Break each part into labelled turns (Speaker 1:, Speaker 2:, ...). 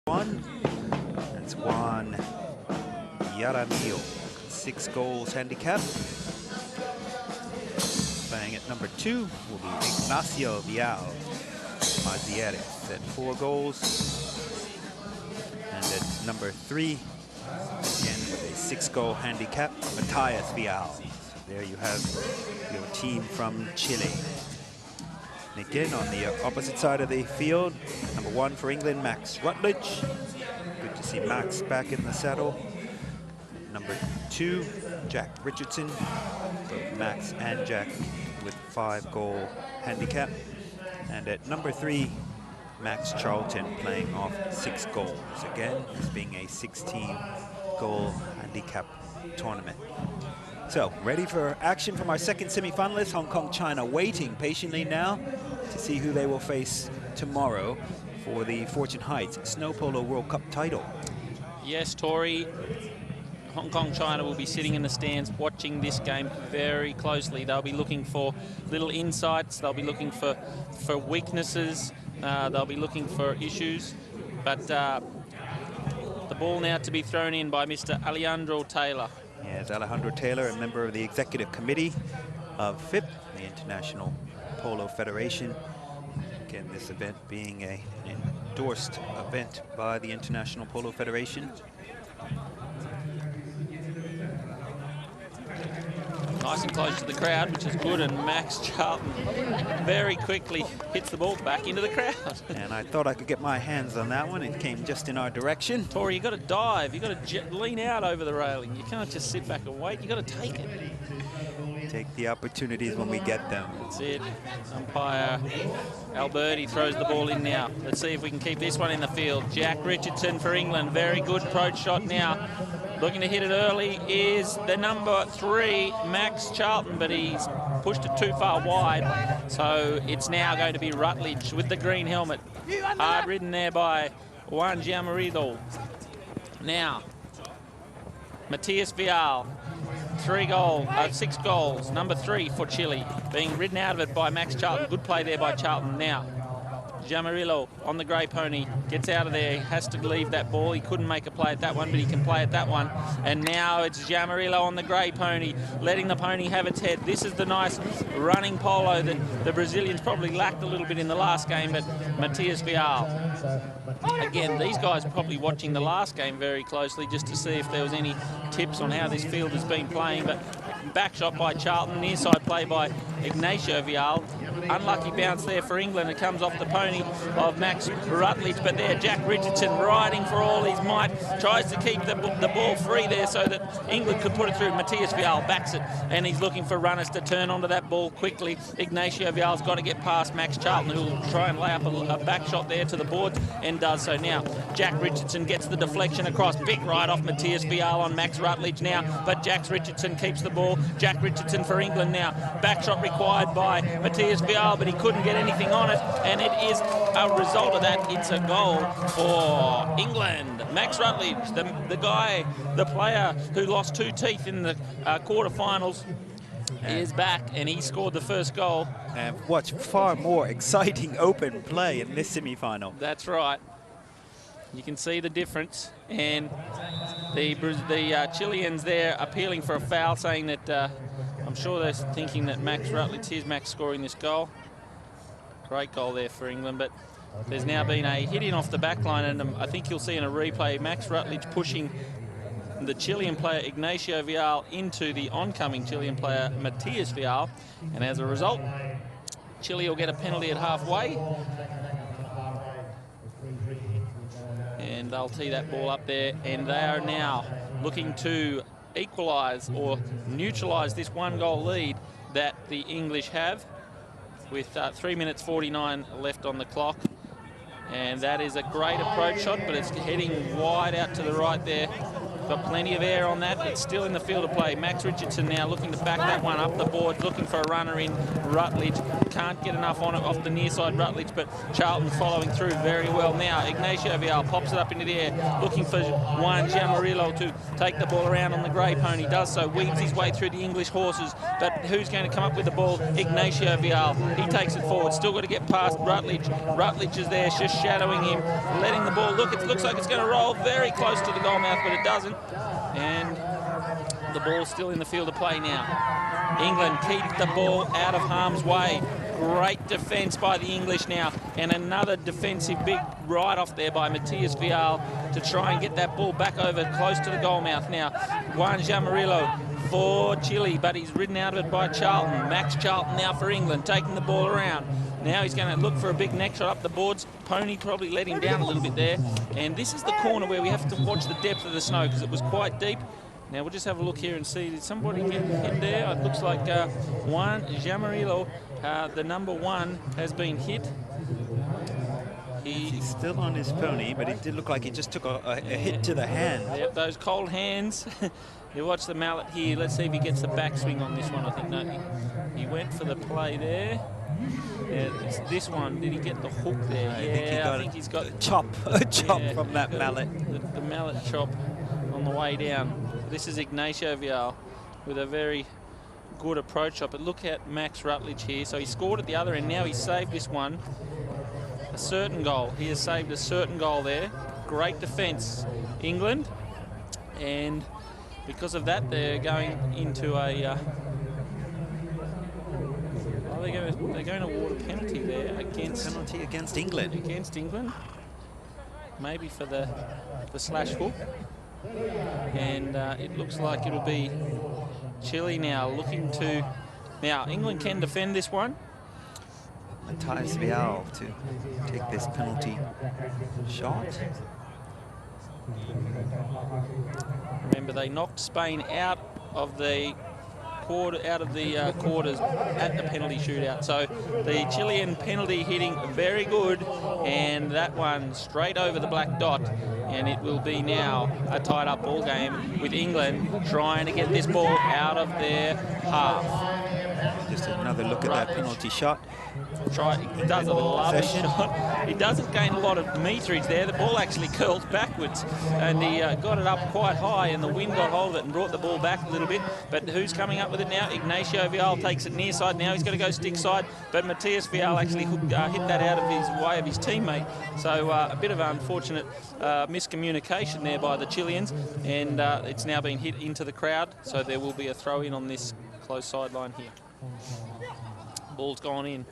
Speaker 1: One. That's Juan Yaramillo, 6 goals handicap. Playing at number 2 will be Ignacio Vial Mazieres at 4 goals. And at number 3, again with a 6-goal handicap, Matias Vial. So there you have your team from Chile. And again, on the opposite side of the field, number 1 for England, Max Rutledge. Good to see Max back in the saddle. Number 2, Jack Richardson. Both Max and Jack with 5-goal handicap. And at number 3, Max Charlton playing off 6 goals. Again, this being a 16-goal handicap tournament. So, ready for action from our second semi-finalist, Hong Kong, China, waiting patiently now to see who they will face tomorrow for the Fortune Heights Snow Polo World Cup title.
Speaker 2: Yes, Tori, Hong Kong, China will be sitting in the stands watching this game very closely. They'll be looking for little insights, they'll be looking for weaknesses, they'll be looking for issues. But the ball now to be thrown in by Mr. Alejandro Taylor.
Speaker 1: Yes, Alejandro Taylor, a member of the executive committee of FIP, the International Polo Federation. Again, this event being an endorsed event by the International Polo Federation.
Speaker 2: Nice and close to the crowd, which is good, and Max Charlton very quickly hits the ball back into the crowd.
Speaker 1: And I thought I could get my hands on that one. It came just in our direction.
Speaker 2: Tori, you've got to dive. You've got to lean out over the railing. You can't just sit back and wait. You've got to take it.
Speaker 1: Take the opportunities when we get them.
Speaker 2: That's it. Umpire Alberti throws the ball in now. Let's see if we can keep this one in the field. Jack Richardson for England. Very good approach shot now. Looking to hit it early is the number 3, Max Charlton, but he's pushed it too far wide. So it's now going to be Rutledge with the green helmet. Hard ridden there by Juan Giammarillo. Now, Matias Vial, 6 goals, number 3 for Chile, being ridden out of it by Max Charlton. Good play there by Charlton. Now, Giammarillo on the grey pony, gets out of there, has to leave that ball. He couldn't make a play at that one, but he can play at that one. And now it's Giammarillo on the grey pony, letting the pony have its head. This is the nice running polo that the Brazilians probably lacked a little bit in the last game, but Matias Vial. Again, these guys are probably watching the last game very closely just to see if there was any tips on how this field has been playing, but back shot by Charlton, near side play by Ignacio Vial. Unlucky bounce there for England. It comes off the pony of Max Rutledge, but there Jack Richardson riding for all his might, tries to keep the ball free there so that England could put it through. Matias Vial backs it, and he's looking for runners to turn onto that ball quickly. Ignacio Vial's got to get past Max Charlton, who will try and lay up a back shot there to the boards, and does so now. Jack Richardson gets the deflection across, big right off Matias Vial on Max Rutledge now, but Jack Richardson keeps the ball. Jack Richardson for England now. Back shot required by Matias Vial, but he couldn't get anything on it, and it is a result of that. It's a goal for England. Max Rutledge, the guy, the player who lost 2 teeth in the quarterfinals, is back, and he scored the first goal.
Speaker 1: And watch far more exciting open play in this semi-final.
Speaker 2: That's right. You can see the difference, and the Chileans there appealing for a foul, saying that I'm sure they're thinking that Max Rutledge, here's Max scoring this goal. Great goal there for England, but there's now been a hit in off the back line, and I think you'll see in a replay Max Rutledge pushing the Chilean player Ignacio Vial into the oncoming Chilean player Matias Vial, and as a result, Chile will get a penalty at halfway. And they'll tee that ball up there, and they are now looking to equalise or neutralise this 1-goal lead that the English have, with 3 minutes 49 left on the clock. And that is a great approach shot, but it's heading wide out to the right there. Got plenty of air on that. It's still in the field of play. Max Richardson now looking to back that one up the board, looking for a runner in Rutledge. Can't get enough on it off the near side Rutledge, but Charlton following through very well now. Ignacio Vial pops it up into the air, looking for Juan Jamarillo to take the ball around on the grey pony. Does so, weaves his way through the English horses, but who's going to come up with the ball? Ignacio Vial. He takes it forward. Still got to get past Rutledge. Rutledge is there, just shadowing him, letting the ball look. It looks like it's going to roll very close to the goal mouth, but it doesn't. And the ball's still in the field of play now. England keep the ball out of harm's way. Great defence by the English now, and another defensive big write-off there by Matthias Vial to try and get that ball back over close to the goal mouth now. Juan Jamarillo for Chile, but he's ridden out of it by Charlton. Max Charlton now for England, taking the ball around. Now he's going to look for a big neck shot up the boards. Pony probably let him down a little bit there. And this is the corner where we have to watch the depth of the snow because it was quite deep. Now we'll just have a look here and see, did somebody get hit there? It looks like Juan Jamarillo, the number 1, has been hit.
Speaker 1: He's still on his pony, but it did look like he just took a hit to the hand.
Speaker 2: Yep, those cold hands. You watch the mallet here. Let's see if he gets the backswing on this one. I think no, he went for the play there. Yeah, it's this one. Did he get the hook there? I think he's got
Speaker 1: a chop from that mallet.
Speaker 2: The mallet chop on the way down. This is Ignacio Vial with a very good approach shot. But look at Max Rutledge here. So he scored at the other end. Now he's saved this one. A certain goal. He has saved a certain goal there. Great defence, England. And because of that, they're going into a... they're going to award a penalty there
Speaker 1: against England.
Speaker 2: Against England. Maybe for the slash hook. And it looks like it'll be Chile now looking to... Now, England can defend this one.
Speaker 1: Matthias Vial to take this penalty shot.
Speaker 2: Remember, they knocked Spain out of the quarters at the penalty shootout. So the Chilean penalty hitting very good, and that one straight over the black dot. And it will be now a tied up ball game with England trying to get this ball out of their half.
Speaker 1: Just another look at that penalty shot.
Speaker 2: He does a lovely shot. He doesn't gain a lot of meterage there. The ball actually curls backwards, and he got it up quite high, and the wind got hold of it and brought the ball back a little bit. But who's coming up with it now? Ignacio Vial takes it near side. Now he's going to go stick side, but Matthias Vial actually hit that out of his way of his teammate. So a bit of unfortunate miscommunication there by the Chileans, and it's now been hit into the crowd. So there will be a throw in on this close sideline here. Ball's gone in.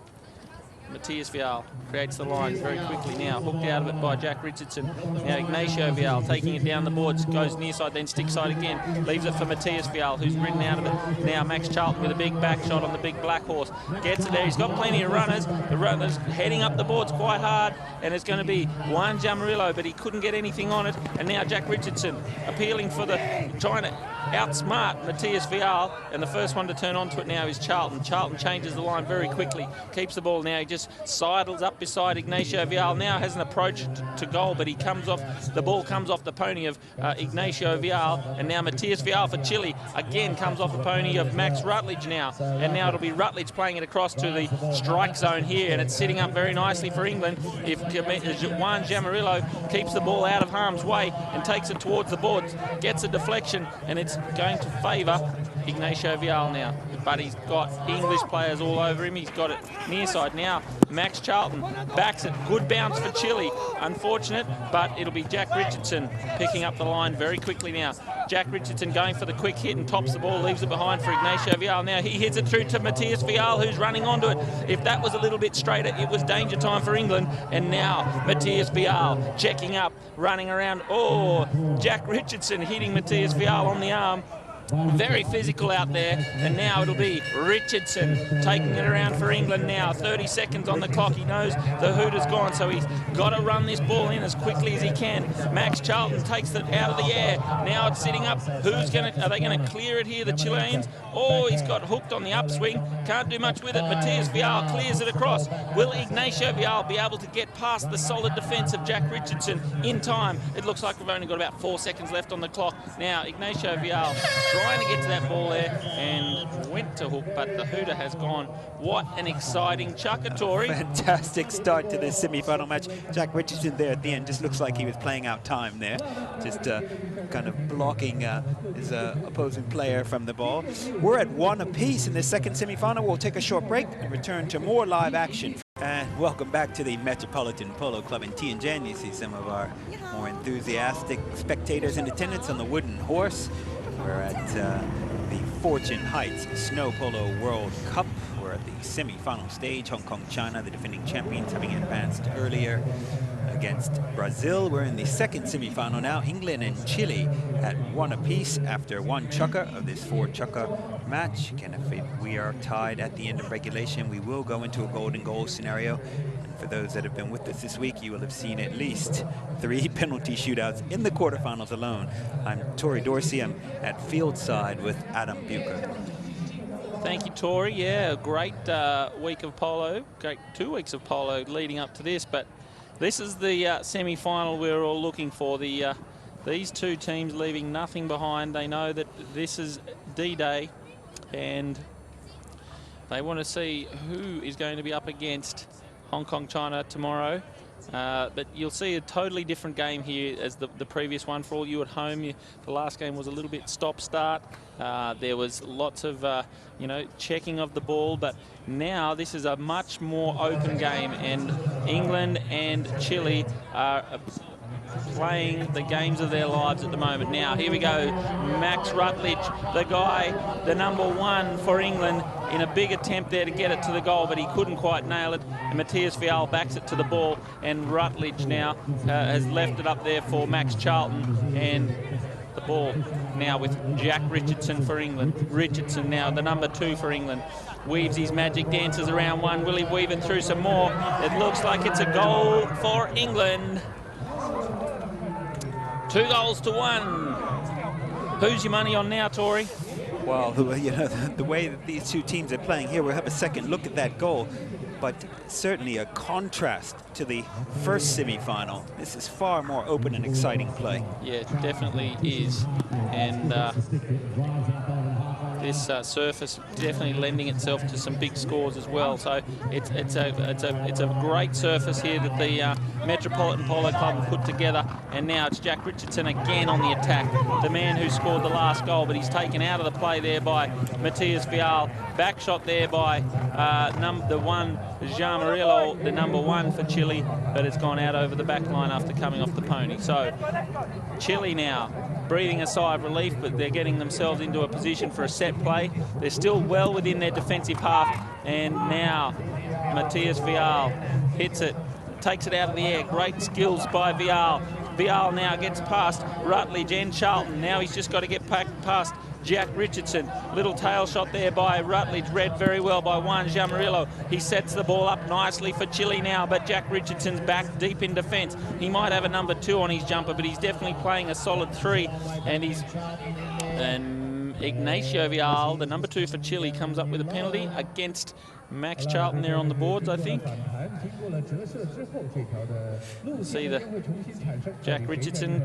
Speaker 2: Matthias Vial creates the line very quickly now. Hooked out of it by Jack Richardson. Now Ignacio Vial taking it down the boards. Goes near side, then stick side again. Leaves it for Matthias Vial, who's ridden out of it. Now Max Charlton with a big back shot on the big black horse. Gets it there. He's got plenty of runners. The runners heading up the boards quite hard. And it's going to be Juan Jamarillo, but he couldn't get anything on it. And now Jack Richardson appealing for trying to outsmart Matthias Vial. And the first one to turn onto it now is Charlton. Charlton changes the line very quickly. Keeps the ball now. He just sidles up beside Ignacio Vial. Now has an approach to goal, but he comes off. The ball comes off the pony of Ignacio Vial, and now Matthias Vial for Chile again comes off the pony of Max Rutledge now, and now it'll be Rutledge playing it across to the strike zone here, and it's sitting up very nicely for England. If Juan Jamarillo keeps the ball out of harm's way and takes it towards the boards, gets a deflection, and it's going to favour Ignacio Vial now. But he's got English players all over him. He's got it near side now. Max Charlton backs it. Good bounce for Chile. Unfortunate, but it'll be Jack Richardson picking up the line very quickly now. Jack Richardson going for the quick hit and tops the ball, leaves it behind for Ignacio Vial. Now he hits it through to Matthias Vial, who's running onto it. If that was a little bit straighter, it was danger time for England. And now Matthias Vial checking up, running around. Oh, Jack Richardson hitting Matthias Vial on the arm. Very physical out there, and now it'll be Richardson taking it around for England now. 30 seconds on the clock. He knows the Hooter's gone, so he's got to run this ball in as quickly as he can. Max Charlton takes it out of the air. Now it's sitting up. Are they going to clear it here, the Chileans? Oh, he's got hooked on the upswing. Can't do much with it. Matias Vial clears it across. Will Ignacio Vial be able to get past the solid defence of Jack Richardson in time? It looks like we've only got about 4 seconds left on the clock. Now, Ignacio Vial trying to get to that ball there and went to hook, but the Hooter has gone. What an exciting chucker, Tory.
Speaker 1: Fantastic start to this semi-final match. Jack Richardson there at the end just looks like he was playing out time there, just kind of blocking his opposing player from the ball. We're at 1 apiece in the second semi-final. We'll take a short break and return to more live action. And welcome back to the Metropolitan Polo Club in Tianjin. You see some of our more enthusiastic spectators in attendance on the wooden horse. We're at the Fortune Heights Snow Polo World Cup. We're at the semi-final stage. Hong Kong, China, the defending champions, having advanced earlier against Brazil. We're in the second semi-final now. England and Chile at 1 apiece after 1 chukker of this 4 chukker match. Again, if we are tied at the end of regulation, we will go into a golden goal scenario. And for those that have been with us this week, you will have seen at least 3 penalty shootouts in the quarterfinals alone. I'm Tory Dorsey. I'm at field side with Adam Bucher.
Speaker 2: Thank you, Tory. Yeah, a great week of polo. Great 2 weeks of polo leading up to this, but this is the semi-final we're all looking for. These 2 teams leaving nothing behind. They know that this is D-Day, and they want to see who is going to be up against Hong Kong, China tomorrow. But you'll see a totally different game here as the previous one. For all you at home, the last game was a little bit stop-start. There was lots of, checking of the ball, but now this is a much more open game, and England and Chile are playing the games of their lives at the moment. Now, here we go. Max Rutledge, the guy, the #1 for England, in a big attempt there to get it to the goal, but he couldn't quite nail it. And Matias Vial backs it to the ball, and Rutledge now has left it up there for Max Charlton, and the ball now with Jack Richardson for England. Richardson now, the #2 for England. Weaves his magic dances around one. Will he weave it through some more? It looks like it's a goal for England. 2 goals to 1. Who's your money on now, Tory?
Speaker 1: Well, the way that these 2 teams are playing here, we'll have a second look at that goal. But certainly a contrast to the first semi-final. This is far more open and exciting play.
Speaker 2: Yeah, it definitely is. And this surface definitely lending itself to some big scores as well. So it's a great surface here that the Metropolitan Polo Club have put together. And now it's Jack Richardson again on the attack, the man who scored the last goal, but he's taken out of the play there by Matias Vial. Back shot there by the 1, Jean Murillo, the #1 for Chile, but it's gone out over the back line after coming off the pony. So Chile now breathing a sigh of relief, but they're getting themselves into a position for a set play. They're still well within their defensive half, and now Matias Vial hits it, takes it out of the air. Great skills by Vial. Vial now gets past Rutledge and Charlton. Now he's just got to get past Jack Richardson. Little tail shot there by Rutledge, read very well by 1, Jean Murillo. He sets the ball up nicely for Chile now, but Jack Richardson's back deep in defence. He might have a #2 on his jumper, but he's definitely playing a solid 3, and Ignacio Vial, the #2 for Chile, comes up with a penalty against Max Charlton there on the boards, I think. See the Jack Richardson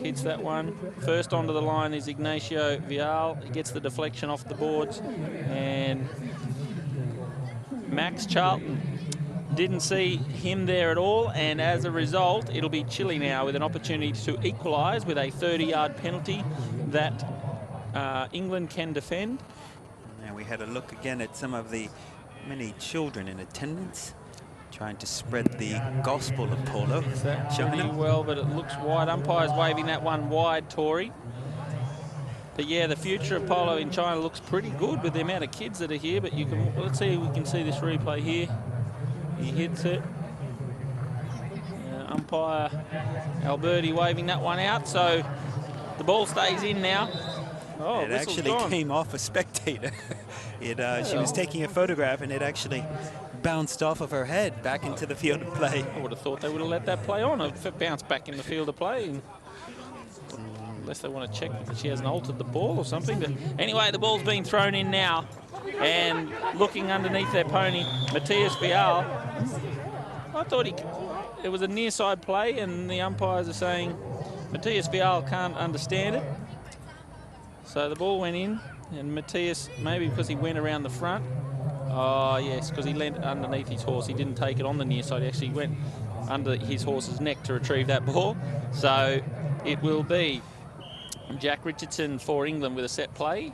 Speaker 2: hits that one. First onto the line is Ignacio Vial. He gets the deflection off the boards, and Max Charlton didn't see him there at all, and as a result, it'll be Chile now with an opportunity to equalise with a 30-yard penalty that England can defend.
Speaker 1: And we had a look again at some of the many children in attendance, trying to spread the gospel of polo.
Speaker 2: That pretty well, but it looks wide. Umpire's waving that one wide, Tory. But yeah, the future of polo in China looks pretty good with the amount of kids that are here. But let's see if we can see this replay here. He hits it. Umpire Alberti waving that one out. So the ball stays in now. Oh,
Speaker 1: it
Speaker 2: whistle's
Speaker 1: actually
Speaker 2: gone.
Speaker 1: came off a spectator. She was taking a photograph, and it actually bounced off of her head back into the field of play.
Speaker 2: I would have thought they would have let that play on. It bounced back in the field of play. And unless they want to check that she hasn't altered the ball or something. But anyway, the ball's been thrown in now. And looking underneath their pony, Matthias Vial. I thought it was a near side play, and the umpires are saying Matthias Vial can't understand it. So the ball went in, and Matthias, maybe because he went around the front. Oh, yes, because he leant underneath his horse. He didn't take it on the near side. He actually went under his horse's neck to retrieve that ball. So it will be Jack Richardson for England with a set play.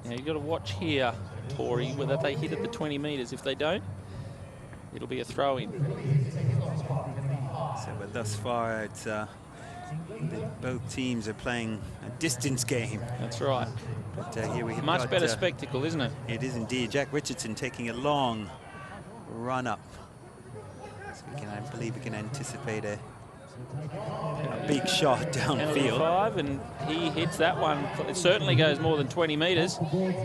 Speaker 2: Now you've got to watch here, Tori, whether they hit at the 20 metres. If they don't, it'll be a throw-in.
Speaker 1: So, but thus far, it's both teams are playing a distance game.
Speaker 2: That's right.
Speaker 1: But here we have
Speaker 2: much better spectacle, isn't it?
Speaker 1: It is indeed. Jack Richardson taking a long run up. So I believe we can anticipate a big shot downfield.
Speaker 2: 5, and he hits that one. It certainly goes more than 20 metres.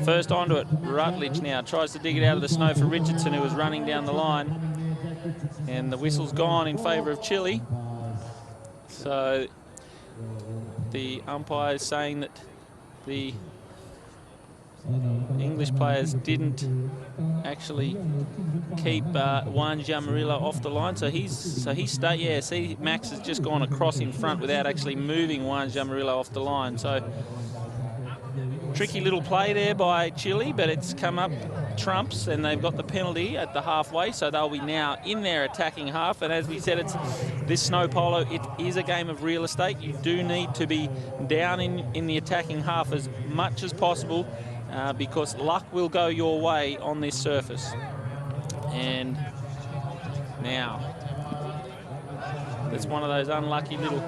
Speaker 2: First onto it, Rutledge now tries to dig it out of the snow for Richardson, who was running down the line. And the whistle's gone in favour of Chile. So the umpire is saying that the English players didn't actually keep Juan Jamarillo off the line, so he's stayed. Yeah, see, Max has just gone across in front without actually moving Juan Jamarillo off the line. So tricky little play there by Chile, but it's come up trumps, and they've got the penalty at the halfway, so they'll be now in their attacking half. And as we said, it's this snow polo, it is a game of real estate. You do need to be down in the attacking half as much as possible, because luck will go your way on this surface. And now, it's one of those unlucky little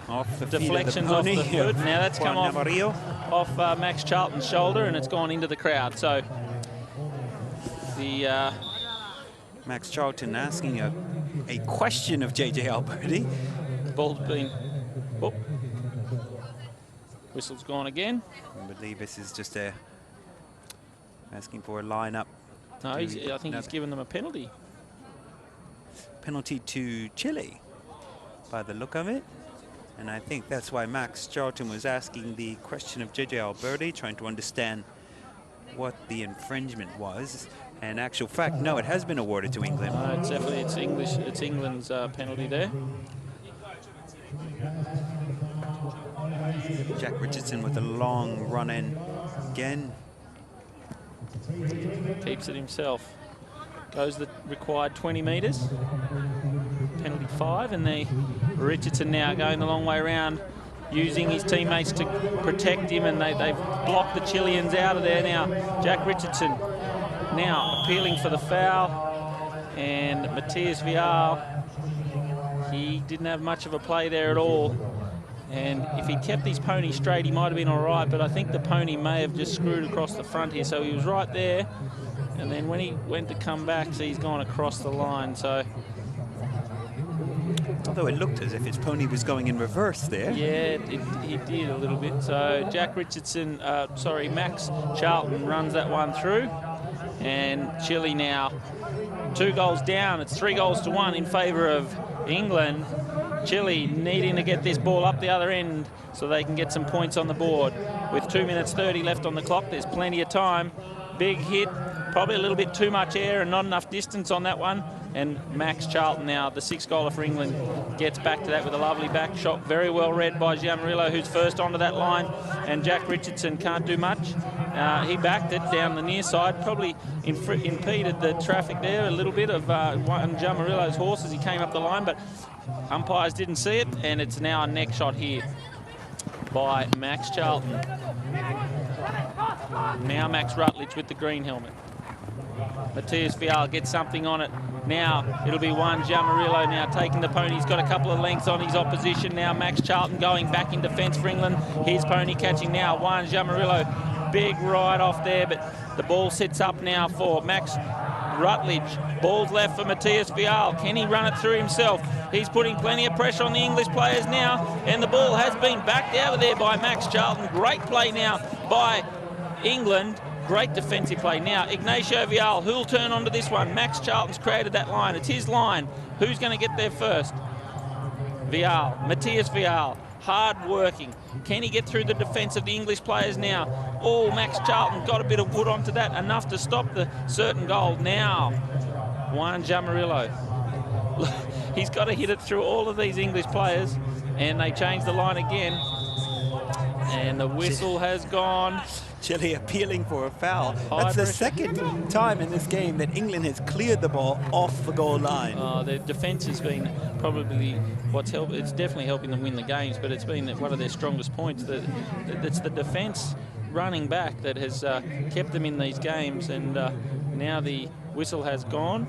Speaker 1: off the
Speaker 2: deflections off the foot. Now that's come off Max Charlton's shoulder, and it's gone into the crowd. So the
Speaker 1: Max Charlton asking a question of JJ Alberti.
Speaker 2: The ball's been... Oh. Whistle's gone again.
Speaker 1: I believe this is just asking for a line-up.
Speaker 2: No, I think he's given them a penalty.
Speaker 1: Penalty to Chile, by the look of it. And I think that's why Max Charlton was asking the question of JJ Alberti, trying to understand what the infringement was. And actual fact, no, it has been awarded to England.
Speaker 2: No, it's definitely it's England's penalty there.
Speaker 1: Jack Richardson with a long run in again.
Speaker 2: Keeps it himself. Goes the required 20 metres. Penalty 5, and Richardson now going the long way around, using his teammates to protect him, and they've blocked the Chileans out of there now. Jack Richardson now appealing for the foul, and Matthias Vial, he didn't have much of a play there at all. And if he kept his pony straight, he might have been all right, but I think the pony may have just screwed across the front here. So he was right there, and then when he went to come back, so he's gone across the line. So,
Speaker 1: although it looked as if his pony was going in reverse there.
Speaker 2: Yeah, he did a little bit. So Jack Richardson, Max Charlton runs that one through, and Chile now 2 goals down. It's 3 goals to 1 in favour of England. Chile needing to get this ball up the other end so they can get some points on the board. With 2 minutes 30 left on the clock, there's plenty of time. Big hit, probably a little bit too much air and not enough distance on that one. And Max Charlton now, the 6th goaler for England, gets back to that with a lovely back shot. Very well read by Jamarillo, who's first onto that line. And Jack Richardson can't do much. He backed it down the near side, probably impeded the traffic there a little bit of one Jamarillo's horse as he came up the line, but umpires didn't see it, and it's now a neck shot here by Max Charlton. Now Max Rutledge with the green helmet. Matthias Vial gets something on it. Now it'll be Juan Jamarillo now taking the pony. He's got a couple of lengths on his opposition now. Max Charlton going back in defence for England. His pony catching now. Juan Jamarillo, big ride off there, but the ball sits up now for Max Rutledge. Ball's left for Matthias Vial. Can he run it through himself? He's putting plenty of pressure on the English players now, and the ball has been backed out of there by Max Charlton. Great play now by England. Great defensive play. Now, Ignacio Vial, who'll turn onto this one? Max Charlton's created that line. It's his line. Who's going to get there first? Vial, Matthias Vial, hard working. Can he get through the defence of the English players now? Oh, Max Charlton got a bit of wood onto that, enough to stop the certain goal. Now, Juan Jamarillo. He's got to hit it through all of these English players, and they change the line again. And the whistle has gone.
Speaker 1: Chile appealing for a foul. That's the second time in this game that England has cleared the ball off the goal line.
Speaker 2: Their defence has been probably what's helped. It's definitely helping them win the games, but it's been one of their strongest points. It's the defence running back that has kept them in these games, and now the whistle has gone.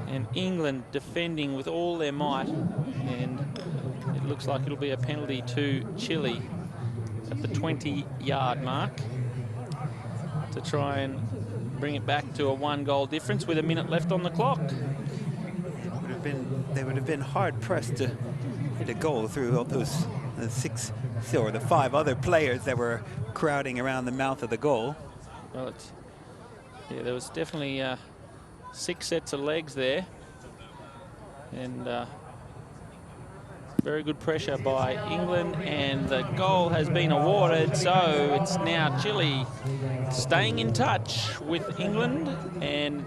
Speaker 2: And England defending with all their might, and it looks like it'll be a penalty to Chile at the 20-yard mark to try and bring it back to a 1-goal difference with a minute left on the clock.
Speaker 1: They would have been hard pressed to hit a goal through all those the 5 other players that were crowding around the mouth of the goal.
Speaker 2: Well, there was definitely 6 sets of legs there, and very good pressure by England, and the goal has been awarded. So it's now Chile staying in touch with England, and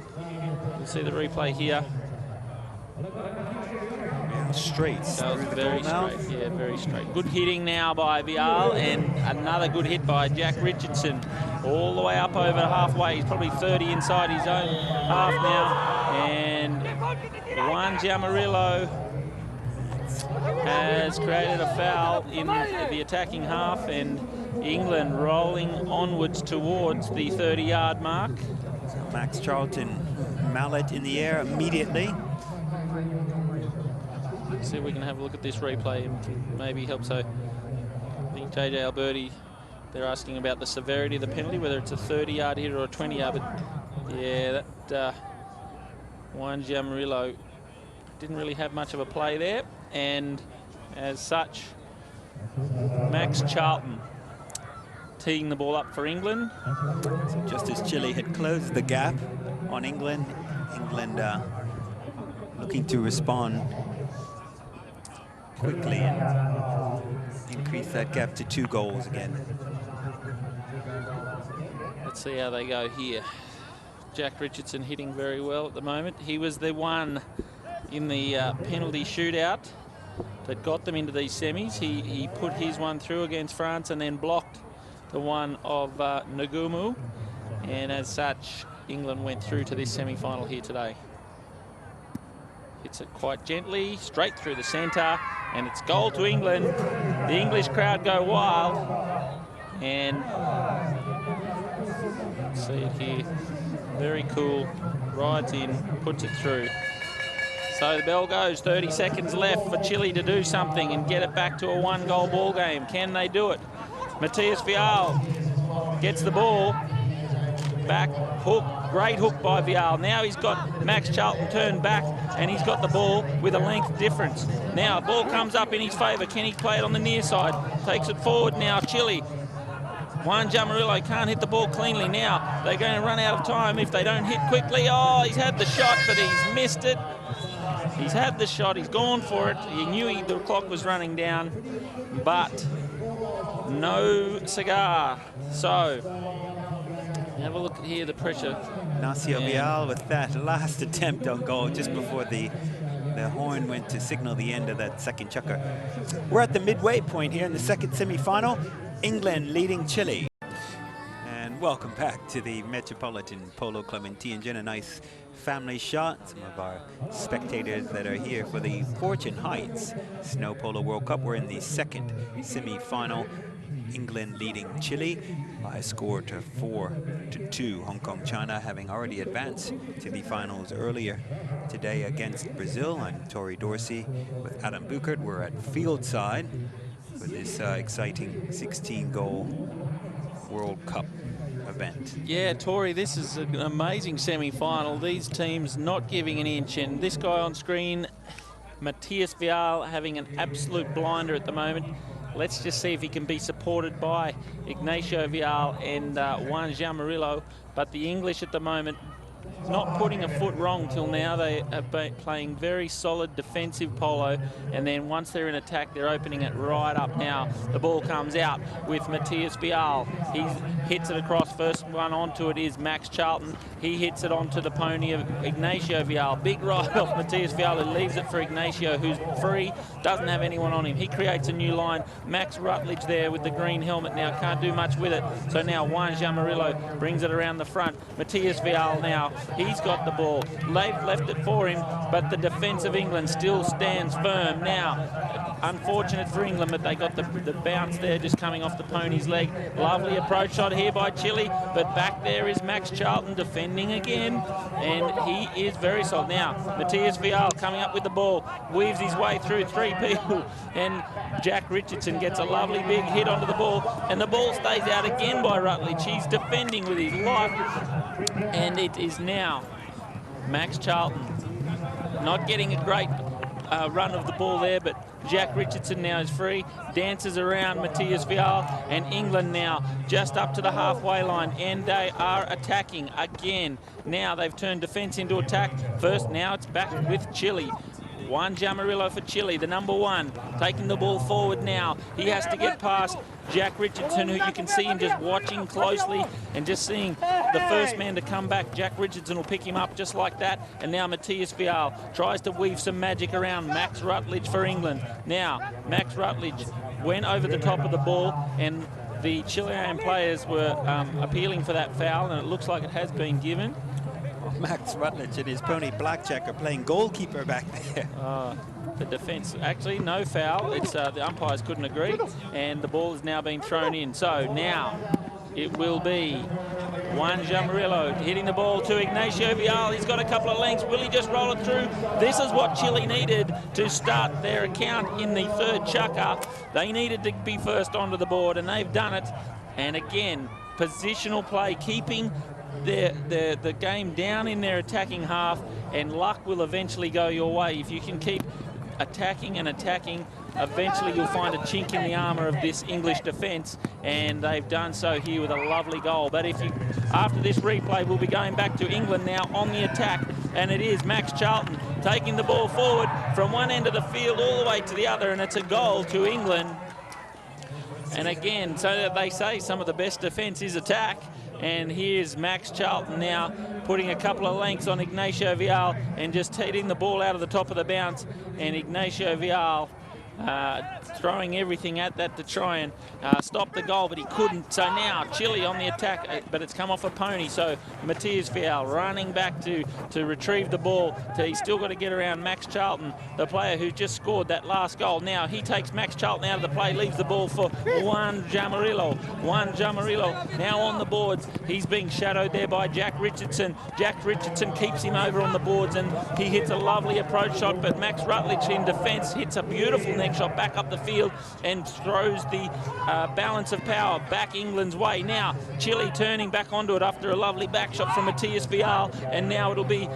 Speaker 2: you'll see the replay here.
Speaker 1: Straight.
Speaker 2: That was very straight. Yeah, very straight. Good hitting now by Vial, and another good hit by Jack Richardson. All the way up over halfway. He's probably 30 inside his own half now. And Juan Jamarillo has created a foul in the attacking half, and England rolling onwards towards the 30-yard mark.
Speaker 1: Max Charlton, mallet in the air immediately.
Speaker 2: See if we can have a look at this replay and maybe help. So I think JJ Alberti, they're asking about the severity of the penalty, whether it's a 30-yard hit or a 20-yard. But yeah, that Juan Jamarillo didn't really have much of a play there, and as such, Max Charlton teeing the ball up for England.
Speaker 1: So just as Chile had closed the gap on England, looking to respond quickly and increase that gap to 2 goals again.
Speaker 2: Let's see how they go here. Jack Richardson hitting very well at the moment. He was the one in the penalty shootout that got them into these semis. He put his one through against France and then blocked the one of Ngumu. And as such, England went through to this semi-final here today. Hits it quite gently, straight through the centre, and it's goal to England. The English crowd go wild, and see it here. Very cool. Rides in, puts it through. So the bell goes, 30 seconds left for Chile to do something and get it back to a 1-goal ball game. Can they do it? Matthias Vial gets the ball. Back, hook, great hook by Vial. Now he's got Max Charlton turned back, and he's got the ball with a length difference. Now ball comes up in his favour. Can he play it on the near side? Takes it forward now, Chile. Juan Jamarillo can't hit the ball cleanly now. They're going to run out of time if they don't hit quickly. Oh, he's had the shot, but he's missed it. He's had the shot, he's gone for it. He knew the clock was running down, but no cigar. So, have a look at here, the pressure.
Speaker 1: Ignacio Vial with that last attempt on goal just before the horn went to signal the end of that second chukker. We're at the midway point here in the second semi-final. England leading Chile. And welcome back to the Metropolitan Polo Club in Tianjin. A nice family shot. Some of our spectators that are here for the Fortune Heights Snow Polo World Cup. We're in the second semi-final. England leading Chile by a score to 4-2. Hong Kong, China having already advanced to the finals earlier today against Brazil. I'm Tori Dorsey with Adam Buchert. We're at fieldside for this exciting 16-goal World Cup event.
Speaker 2: Yeah, Tori, this is an amazing semi-final. These teams not giving an inch, and this guy on screen, Matthias Vial, having an absolute blinder at the moment. Let's just see if he can be supported by Ignacio Vial and Juan Jamarillo. But the English at the moment not putting a foot wrong till now. They have been playing very solid defensive polo, and then once they're in attack, they're opening it right up now. The ball comes out with Matthias Vial. He hits it across. First one onto it is Max Charlton. He hits it onto the pony of Ignacio Vial. Big ride off Matthias Vial, who leaves it for Ignacio, who's free, doesn't have anyone on him. He creates a new line. Max Rutledge there with the green helmet now can't do much with it. So now Juan Jamarillo brings it around the front. Matthias Vial now, he's got the ball. They've left it for him, but the defence of England still stands firm. Now, unfortunate for England, but they got the bounce there just coming off the pony's leg. Lovely approach shot here by Chile, but back there is Max Charlton defending again, and he is very solid. Now, Matthias Vial coming up with the ball, weaves his way through three people, and Jack Richardson gets a lovely big hit onto the ball, and the ball stays out again by Rutledge. He's defending with his life, and it is now Max Charlton not getting a great run of the ball there, but Jack Richardson now is free, dances around Matthias Vial, and England now just up to the halfway line, and they are attacking again. Now they've turned defence into attack. First, now it's back with Chile. Juan Jamarillo for Chile, the number one, taking the ball forward now. He has to get past Jack Richardson, who you can see him just watching closely and just seeing the first man to come back. Jack Richardson will pick him up just like that. And now Matthias Vial tries to weave some magic around Max Rutledge for England. Now, Max Rutledge went over the top of the ball, and the Chilean players were appealing for that foul, and it looks like it has been given.
Speaker 1: Max Rutledge and his pony Blackjack are playing goalkeeper back there.
Speaker 2: The defence, actually no foul. It's the umpires couldn't agree, and the ball has now been thrown in. So now it will be Juan Jamarillo hitting the ball to Ignacio Vial. He's got a couple of lengths. Will he just roll it through? This is what Chile needed to start their account in the third chukker. They needed to be first onto the board, and they've done it. And again, positional play, keeping the game down in their attacking half, and luck will eventually go your way. If you can keep attacking and attacking, eventually you'll find a chink in the armour of this English defence, and they've done so here with a lovely goal. But if you, after this replay, we'll be going back to England now on the attack, and it is Max Charlton taking the ball forward from one end of the field all the way to the other, and it's a goal to England. And again, so that they say some of the best defence is attack. And here's Max Charlton now putting a couple of lengths on Ignacio Vial and just hitting the ball out of the top of the bounce. And Ignacio Vial throwing everything at that to try and stop the goal, but he couldn't. So now Chile on the attack, but it's come off a pony. So Matthias Vial running back to retrieve the ball. He's still got to get around Max Charlton, the player who just scored that last goal. Now he takes Max Charlton out of the play, leaves the ball for Juan Jamarillo. Juan Jamarillo now on the boards. He's being shadowed there by Jack Richardson. Jack Richardson keeps him over on the boards, and he hits a lovely approach shot, but Max Rutledge in defence hits a beautiful neck shot back up the field and throws the balance of power back England's way. Now Chile turning back onto it after a lovely back shot from Matthias Vial, and now it'll be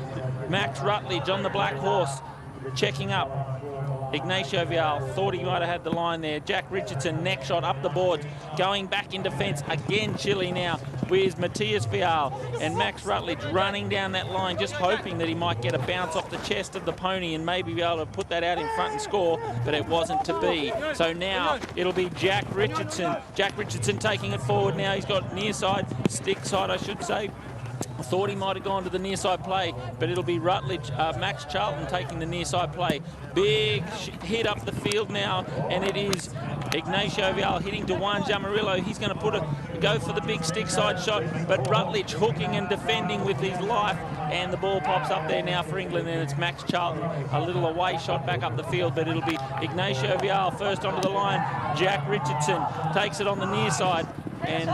Speaker 2: Max Rutledge on the black horse checking up. Ignacio Vial thought he might have had the line there. Jack Richardson neck shot up the boards, going back in defence again. Chile now with Matthias Vial and Max Rutledge running down that line, just hoping that he might get a bounce off the chest of the pony and maybe be able to put that out in front and score, but it wasn't to be. So now it'll be Jack Richardson. Jack Richardson taking it forward now. He's got near side, stick side I should say. I thought he might have gone to the near side play, but it'll be Rutledge, Max Charlton taking the near side play. Big hit up the field now, and it is Ignacio Vial hitting to Juan Jamarillo. He's going to go for the big stick side shot, but Rutledge hooking and defending with his life, and the ball pops up there now for England, and it's Max Charlton. A little away shot back up the field, but it'll be Ignacio Vial first onto the line. Jack Richardson takes it on the near side, and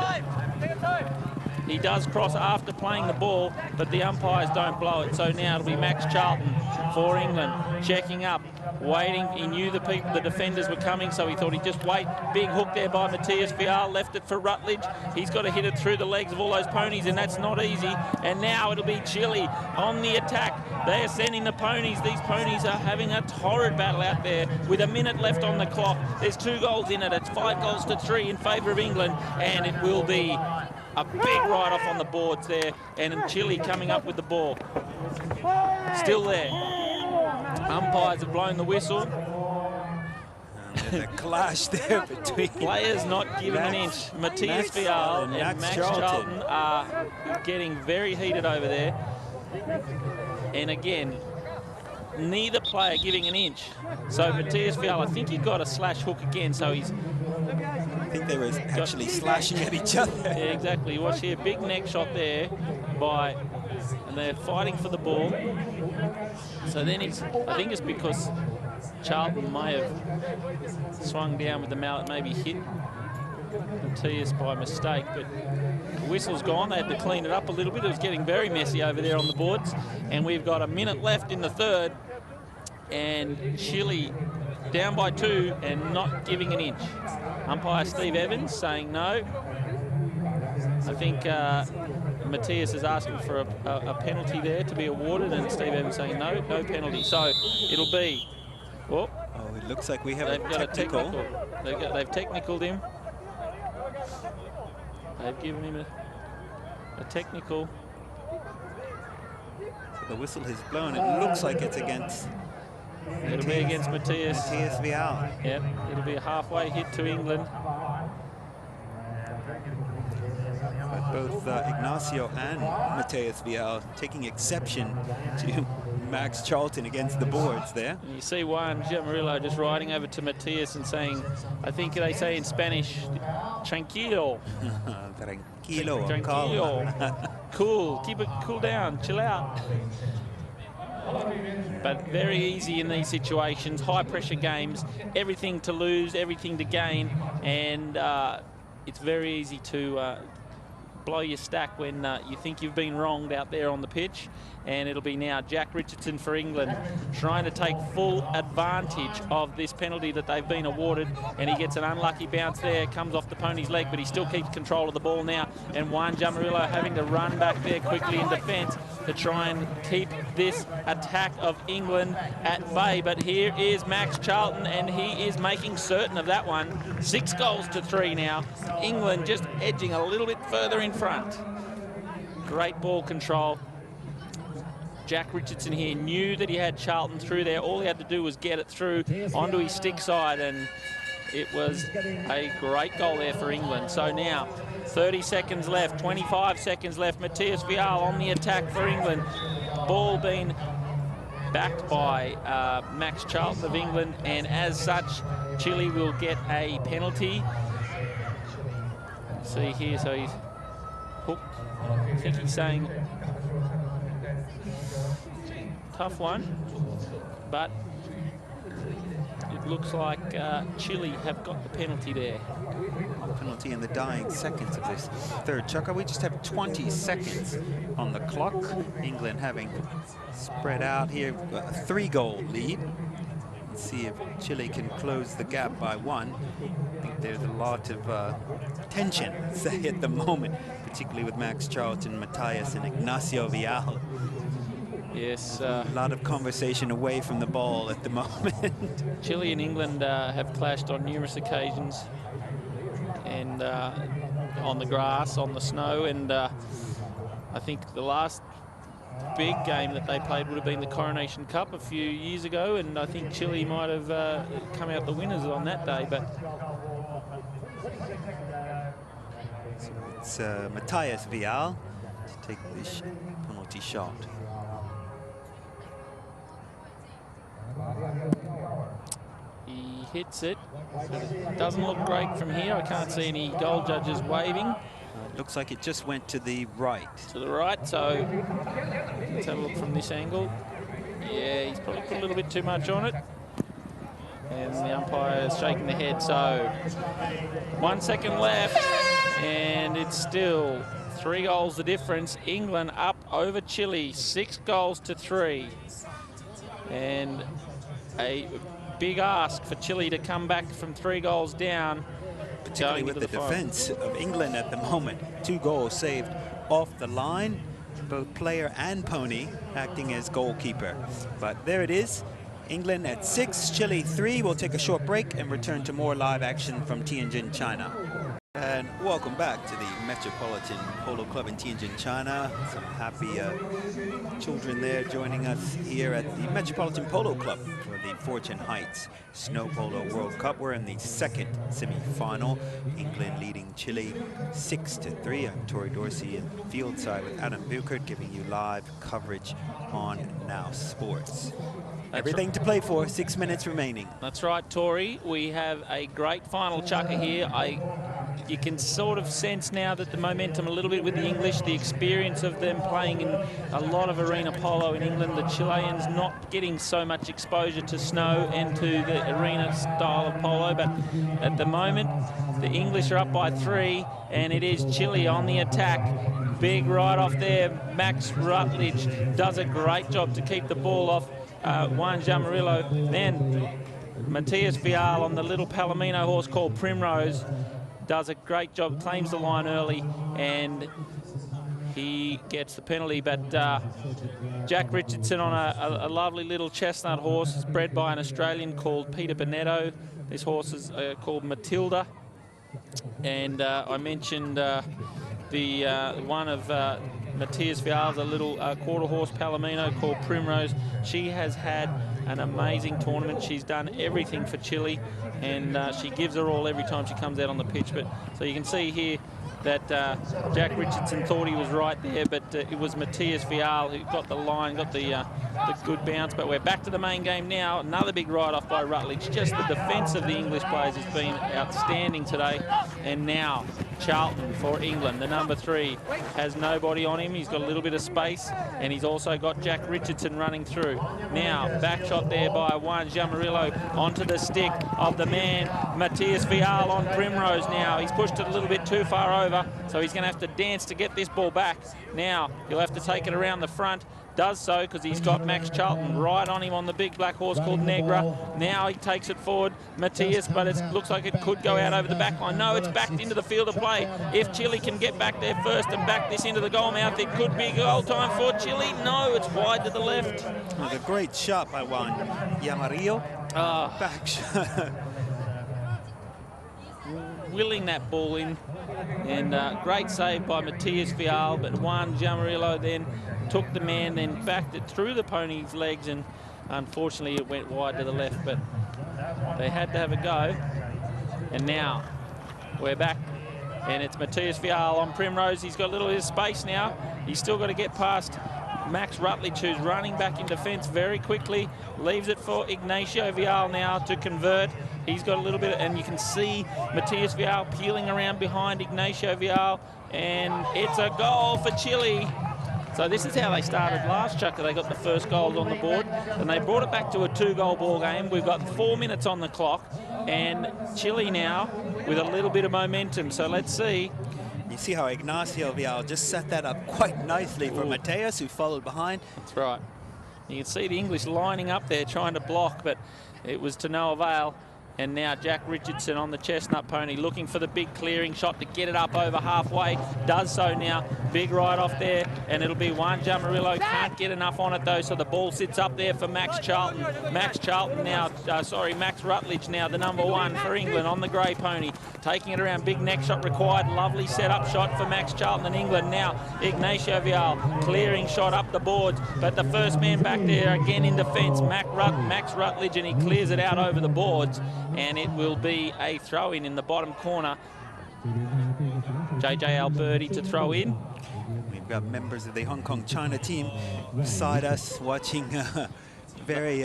Speaker 2: He does cross after playing the ball, but the umpires don't blow it. So now it'll be Max Charlton for England, checking up, waiting. He knew the defenders were coming, so he thought he'd just wait. Big hook there by Matthias Vial, left it for Rutledge. He's got to hit it through the legs of all those ponies, and that's not easy. And now it'll be Chile on the attack. They are sending the ponies. These ponies are having a torrid battle out there with a minute left on the clock. There's 2 goals in it. It's 5 goals to 3 in favour of England, and it will be a big write-off on the boards there, and Chile coming up with the ball. Still there. Umpires have blown the whistle.
Speaker 1: And there's a clash there between
Speaker 2: players not giving an inch. Matthias Vial and Max Charlton are getting very heated over there. And again, neither player giving an inch. So Matthias Vial, I think he got a slash hook again, so he's...
Speaker 1: I think they were actually slashing at each other.
Speaker 2: Yeah, exactly. Watch here, big neck shot there by... And they're fighting for the ball. So then I think it's because Charlton may have swung down with the mallet, maybe hit Matthias by mistake, but the whistle's gone. They had to clean it up a little bit. It was getting very messy over there on the boards. And we've got a minute left in the third, and Chile down by 2 and not giving an inch. Umpire Steve Evans saying no. I think Matthias is asking for a penalty there to be awarded, and Steve Evans saying no penalty. So it'll be... Oh,
Speaker 1: it looks like we have a technical.
Speaker 2: They've technicaled him. They've given him a technical.
Speaker 1: So the whistle has blown. It looks like it's against...
Speaker 2: It'll be against Matthias
Speaker 1: Vial.
Speaker 2: Yep, it'll be a halfway hit to England.
Speaker 1: But both Ignacio and Matthias Vial taking exception to Max Charlton against the boards there.
Speaker 2: And you see Juan Giamarillo just riding over to Matthias and saying, I think they say in Spanish, tranquilo.
Speaker 1: Tranquilo.
Speaker 2: Cool, keep it cool down, chill out. But very easy in these situations, high pressure games, everything to lose, everything to gain, and it's very easy to blow your stack when you think you've been wronged out there on the pitch. And it'll be now Jack Richardson for England trying to take full advantage of this penalty that they've been awarded, and he gets an unlucky bounce there, comes off the pony's leg, but he still keeps control of the ball now, and Juan Giamarillo having to run back there quickly in defence to try and keep this attack of England at bay. But here is Max Charlton, and he is making certain of that one. 6 goals to 3 now. England just edging a little bit further in front. Great ball control. Jack Richardson here knew that he had Charlton through there. All he had to do was get it through onto his stick side, and it was a great goal there for England. So now 30 seconds left, 25 seconds left. Matthias Vial on the attack for England. Ball being backed by Max Charlton of England, and as such, Chile will get a penalty. See here, so he's hooked. I think he's saying tough one, but it looks like Chile have got the penalty there.
Speaker 1: Penalty in the dying seconds of this third. Chuck, we just have 20 seconds on the clock. England having spread out here, got a 3-goal lead. Let's see if Chile can close the gap by 1. I think there's a lot of tension at the moment, particularly with Max Charlton, Matthias, and Ignacio Vial.
Speaker 2: Yes.
Speaker 1: A lot of conversation away from the ball at the moment.
Speaker 2: Chile and England have clashed on numerous occasions, and on the grass, on the snow, and I think the last big game that they played would have been the Coronation Cup a few years ago, and I think Chile might have come out the winners on that day. But
Speaker 1: so it's Matthias Vial to take this penalty shot.
Speaker 2: He hits it. It doesn't look great from here. I can't see any goal judges waving.
Speaker 1: Looks like it just went to the right.
Speaker 2: To the right, so let's have a look from this angle. Yeah, he's probably put a little bit too much on it. And the umpire is shaking the head, so 1 second left, and it's still 3 goals the difference. England up over Chile, 6 goals to 3. And a big ask for Chile to come back from 3 goals down.
Speaker 1: Particularly with the defense of England at the moment. 2 goals saved off the line, both player and pony acting as goalkeeper. But there it is, England at 6, Chile 3. We'll take a short break and return to more live action from Tianjin, China. And welcome back to the Metropolitan Polo Club in Tianjin, China. Some happy children there joining us here at the Metropolitan Polo Club for the Fortune Heights Snow Polo World Cup. We're in the second semi-final. England leading Chile 6-3. I'm Tori Dorsey in field side with Adam Buchert, giving you live coverage on Now Sports. Everything to play for, 6 minutes remaining.
Speaker 2: That's right, Tori. We have a great final chukker here. You can sort of sense now that the momentum a little bit with the English, the experience of them playing in a lot of arena polo in England, the Chileans not getting so much exposure to snow and to the arena style of polo. But at the moment, the English are up by 3, and it is Chile on the attack. Big right off there. Max Rutledge does a great job to keep the ball off Juan Jamarillo. Then Matthias Vial on the little Palomino horse called Primrose does a great job, claims the line early, and he gets the penalty. But Jack Richardson on a lovely little chestnut horse, bred by an Australian called Peter Bonetto. This horse is called Matilda. And I mentioned the one of Matthias Vial's, a little quarter horse Palomino called Primrose. She has had an amazing tournament. She's done everything for Chile, and she gives her all every time she comes out on the pitch. But so you can see here that Jack Richardson thought he was right there, but it was Matthias Vial who got the line, got the good bounce. But we're back to the main game now. Another big ride-off by Rutledge. Just the defence of the English players has been outstanding today. And now Charlton for England, the number 3, has nobody on him. He's got a little bit of space, and he's also got Jack Richardson running through. Now, back shot there by Juan Jamarillo onto the stick of the man, Matthias Vial on Primrose now. He's pushed it a little bit too far over, so he's going to have to dance to get this ball back. Now, he'll have to take it around the front. Does so because he's got Max Charlton right on him on the big black horse called Negra. Now he takes it forward, Matthias, but it looks like it could go out over the back line. No, it's backed into the field of play. If Chile can get back there first and back this into the goal mouth, it could be goal time for Chile. No, it's wide to the left.
Speaker 1: It was a great shot by Juan Jamarillo. Back shot.
Speaker 2: Willing that ball in, and great save by Matthias Vial, but Juan Jamarillo then took the man, then backed it through the pony's legs, and unfortunately it went wide to the left, but they had to have a go. And now we're back, and it's Matthias Vial on Primrose. He's got a little bit of space now. He's still got to get past Max Rutledge, who's running back in defence very quickly. Leaves it for Ignacio Vial now to convert. He's got a little bit, and you can see Matthias Vial peeling around behind Ignacio Vial, and it's a goal for Chile. So this is how they started last chukker. They got the first goal on the board, and they brought it back to a 2-goal ball game. We've got 4 minutes on the clock, and Chile now with a little bit of momentum. So let's see.
Speaker 1: You see how Ignacio Vial just set that up quite nicely for Matthias, who followed behind.
Speaker 2: That's right. You can see the English lining up there trying to block, but it was to no avail. And now Jack Richardson on the chestnut pony looking for the big clearing shot to get it up over halfway. Does so now. Big ride off there, and it'll be Juan Jamarillo. Can't get enough on it though, so the ball sits up there for Max Charlton. Max Charlton now, Max Rutledge now, the number 1 for England on the grey pony. Taking it around, big neck shot required. Lovely set-up shot for Max Charlton and England. Now Ignacio Vial, clearing shot up the boards, but the first man back there again in defence, Max Rutledge, and he clears it out over the boards. And it will be a throw-in in the bottom corner. JJ Alberti to throw in.
Speaker 1: We've got members of the Hong Kong China team beside us watching very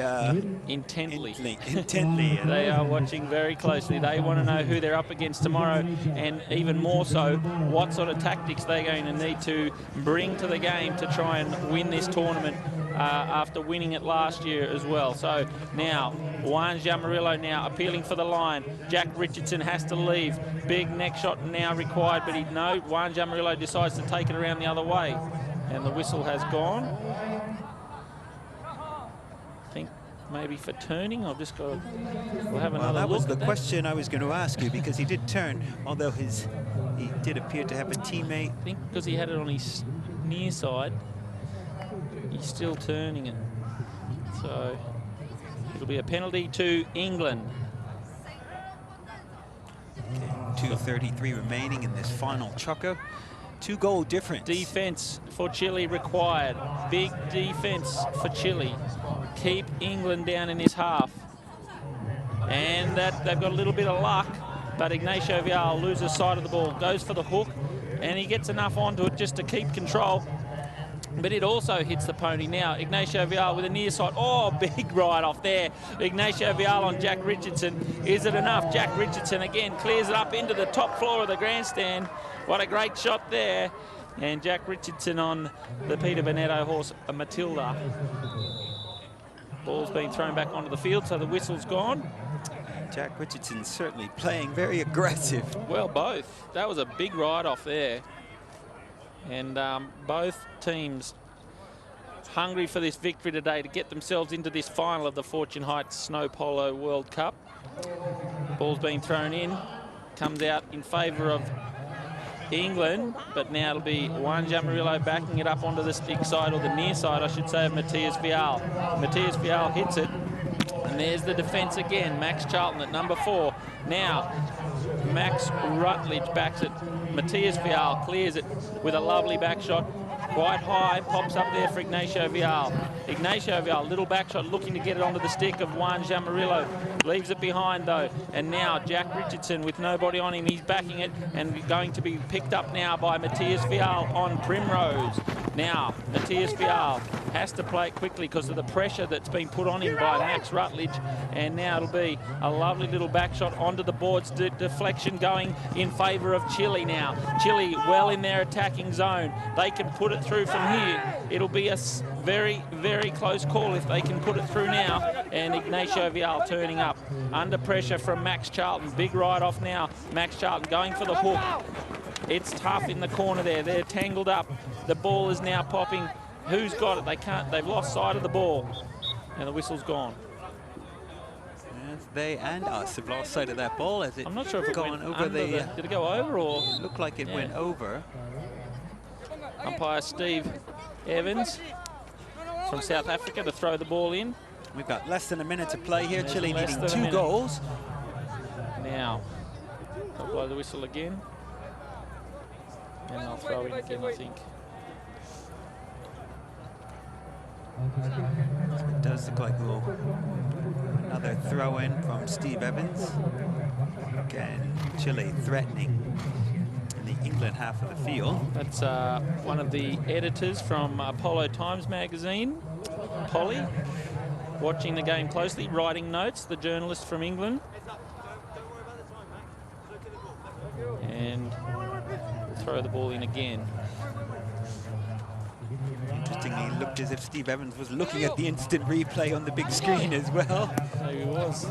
Speaker 2: intently.
Speaker 1: They
Speaker 2: are watching very closely. They want to know who they're up against tomorrow, and even more so, what sort of tactics they're going to need to bring to the game to try and win this tournament. after winning it last year as well. So now, Juan Jamarillo now appealing for the line. Jack Richardson has to leave. Big neck shot now required, but Juan Jamarillo decides to take it around the other way. And the whistle has gone. I think maybe for turning. I've just got to have another look.
Speaker 1: That was the question I was going to ask you, because he did turn, although he did appear to have a teammate.
Speaker 2: I think because he had it on his near side, he's still turning it. So it'll be a penalty to England.
Speaker 1: 2:33 remaining in this final chucker. 2-goal difference.
Speaker 2: Defense for Chile required. Big defense for Chile. Keep England down in this half. And that they've got a little bit of luck, but Ignacio Vial loses sight of the ball, goes for the hook, and he gets enough onto it just to keep control. But it also hits the pony now. Ignacio Vial with a near side. Oh, big ride off there. Ignacio Vial on Jack Richardson. Is it enough? Jack Richardson again clears it up into the top floor of the grandstand. What a great shot there. And Jack Richardson on the Peter Bonetto horse, Matilda. Ball's been thrown back onto the field, so the whistle's gone.
Speaker 1: Jack Richardson certainly playing very aggressive.
Speaker 2: Well, both. That was a big ride off there. And both teams hungry for this victory today to get themselves into this final of the Fortune Heights Snow Polo World Cup. Ball's been thrown in, comes out in favour of England, but now it'll be Juan Jamarillo backing it up onto the stick side, or the near side, I should say, of Matthias Vial. Matthias Vial hits it, and there's the defence again. Max Charlton at number 4. Now, Max Rutledge backs it. Matthias Vial clears it with a lovely back shot. Quite high, pops up there for Ignacio Vial. Ignacio Vial, little back shot, looking to get it onto the stick of Juan Jamarillo. Leaves it behind though. And now Jack Richardson with nobody on him. He's backing it and going to be picked up now by Matthias Vial on Primrose. Now, Matthias Vial has to play it quickly because of the pressure that's been put on him by Max Rutledge. And now it'll be a lovely little back shot onto the boards. Deflection going in favour of Chile now. Chile well in their attacking zone. They can put it through from here. It'll be a very, very close call if they can put it through now. And Ignacio Vial turning up. Under pressure from Max Charlton. Big ride off now. Max Charlton going for the hook. It's tough in the corner there. They're tangled up. The ball is now popping. Who's got it? They can't. They've lost sight of the ball. And the whistle's gone.
Speaker 1: Yes, they and us have lost sight of that ball as it
Speaker 2: I'm not sure if it
Speaker 1: gone
Speaker 2: went
Speaker 1: over
Speaker 2: under
Speaker 1: the...
Speaker 2: did it go over or?
Speaker 1: It looked like it went over.
Speaker 2: Umpire Steve Evans from South Africa to throw the ball in.
Speaker 1: We've got less than a minute to play here. Chile
Speaker 2: Less
Speaker 1: needing
Speaker 2: than a
Speaker 1: 2
Speaker 2: minute.
Speaker 1: goals.
Speaker 2: Now, they'll blow the whistle again. And they'll throw in again, I think.
Speaker 1: It does look like another throw in from Steve Evans. Again, Chile threatening in the England half of the field.
Speaker 2: That's one of the editors from Polo Times magazine, Polly, watching the game closely, writing notes, the journalist from England. And throw the ball in again.
Speaker 1: Interestingly, it looked as if Steve Evans was looking at the instant replay on the big screen as well.
Speaker 2: So he was.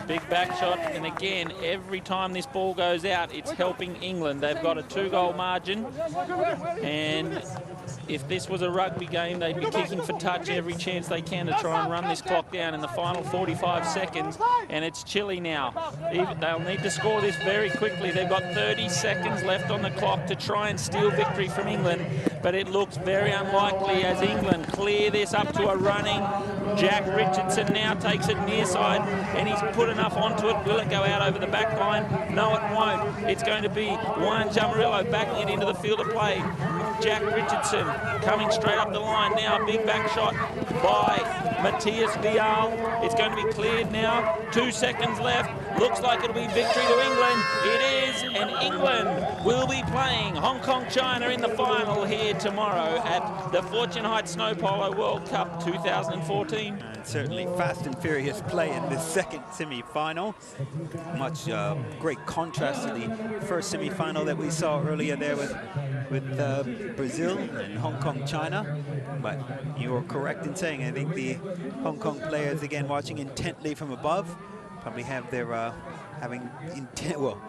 Speaker 2: Big back shot, and again, every time this ball goes out, it's helping England. They've got a 2-goal margin, and if this was a rugby game, they'd be kicking for touch every chance they can to try and run this clock down in the final 45 seconds, and it's Chile now. They'll need to score this very quickly. They've got 30 seconds left on the clock to try and steal victory from England, but it looks very unlikely as England clear this up to a running. Jack Richardson now takes it near side, and he's put enough onto it. Will it go out over the back line? No, it won't. It's going to be Juan Jamarillo backing it into the field of play. Jack Richardson coming straight up the line now. Big back shot by Matthias Vial. It's going to be cleared now. 2 seconds left. Looks like it'll be victory to England. It is, and England will be playing Hong Kong, China in the final here tomorrow at the Fortune Heights Snow Polo World Cup 2014.
Speaker 1: And certainly fast and furious play in this second semi-final. Much great contrast to the first semi-final that we saw earlier there with Brazil and Hong Kong, China. But you are correct in saying, I think the Hong Kong players, again, watching intently from above, probably have their having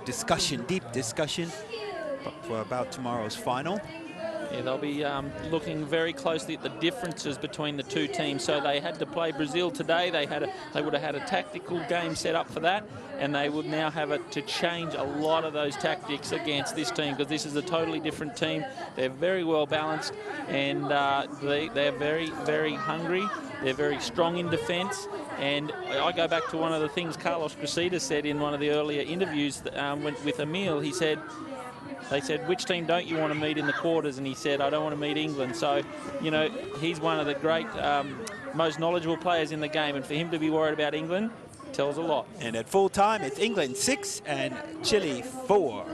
Speaker 1: discussion, deep discussion for about tomorrow's final.
Speaker 2: Yeah, they'll be looking very closely at the differences between the two teams. So they had to play Brazil today. They would have had a tactical game set up for that, and they would now have to change a lot of those tactics against this team, because this is a totally different team. They're very well balanced, and they're very, very hungry. They're very strong in defence. And I go back to one of the things Carlos Cressida said in one of the earlier interviews with Emil. He said, they said, which team don't you want to meet in the quarters? And he said, I don't want to meet England. So, you know, he's one of the great, most knowledgeable players in the game. And for him to be worried about England tells a lot.
Speaker 1: And at full time, it's England 6 and Chile 4.